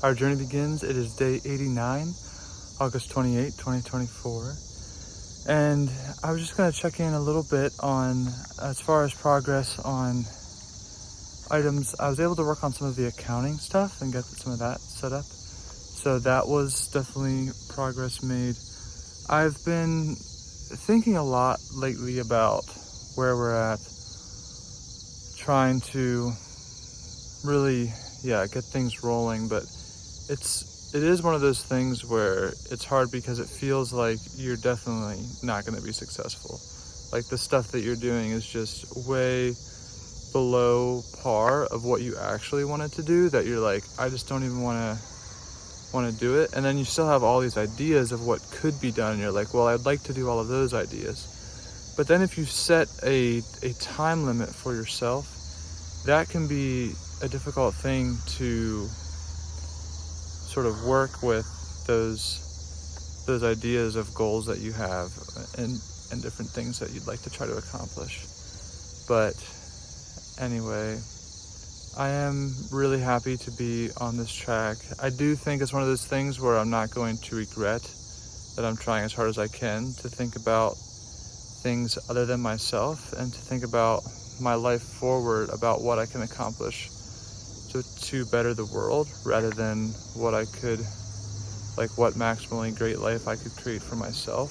Our journey begins. It is day 89, August 28, 2024. And I was just going to check in a little bit on, as far as progress on items. I was able to work on some of the accounting stuff and get some of that set up. So that was definitely progress made. I've been thinking a lot lately about where we're at, trying to really, get things rolling, but it is one of those things where it's hard because it feels like you're definitely not going to be successful. Like the stuff that you're doing is just way below par of what you actually wanted to do, that you're like, I just don't even want to do it. And then you still have all these ideas of what could be done, and you're like, well, I'd like to do all of those ideas. But then if you set a time limit for yourself, that can be a difficult thing to sort of work with those ideas of goals that you have and different things that you'd like to try to accomplish. But anyway, I am really happy to be on this track. I do think it's one of those things where I'm not going to regret that I'm trying as hard as I can to think about things other than myself and to think about my life forward, about what I can accomplish to better the world, rather than what maximally great life I could create for myself.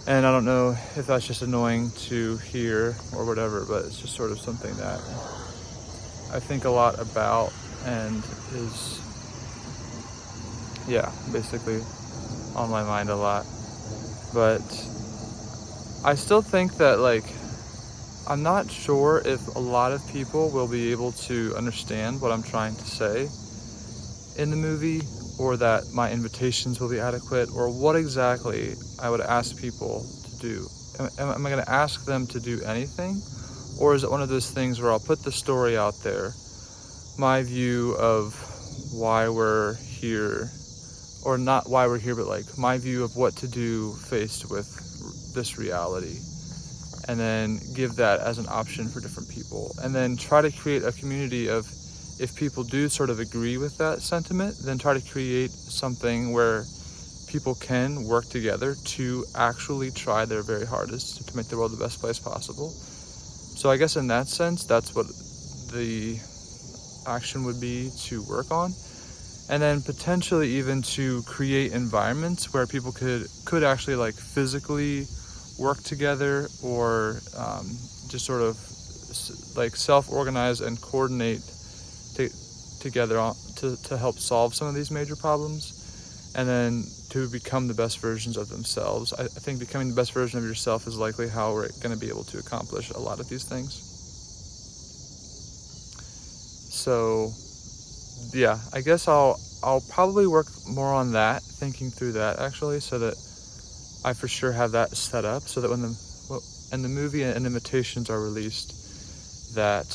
And I don't know if that's just annoying to hear or whatever, but it's just sort of something that I think a lot about and is, basically on my mind a lot. But I still think that, I'm not sure if a lot of people will be able to understand what I'm trying to say in the movie, or that my invitations will be adequate, or what exactly I would ask people to do. Am I going to ask them to do anything? Or is it one of those things where I'll put the story out there, my view of why we're here, or not why we're here, but my view of what to do faced with this reality, and then give that as an option for different people, and then try to create a community of, if people do sort of agree with that sentiment, then try to create something where people can work together to actually try their very hardest to make the world the best place possible. So I guess in that sense, that's what the action would be to work on. And then potentially even to create environments where people could actually physically work together, or just sort of self-organize and coordinate together to help solve some of these major problems, and then to become the best versions of themselves. I think becoming the best version of yourself is likely how we're going to be able to accomplish a lot of these things. So I guess I'll probably work more on that, thinking through that actually, so that I for sure have that set up, so that when the movie and invitations are released, that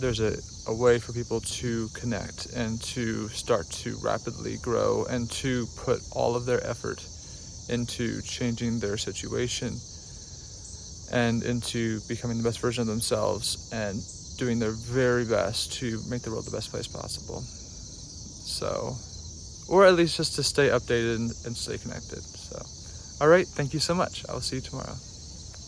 there's a way for people to connect and to start to rapidly grow and to put all of their effort into changing their situation and into becoming the best version of themselves and doing their very best to make the world the best place possible. So, or at least just to stay updated and stay connected. So, all right, thank you so much. I will see you tomorrow.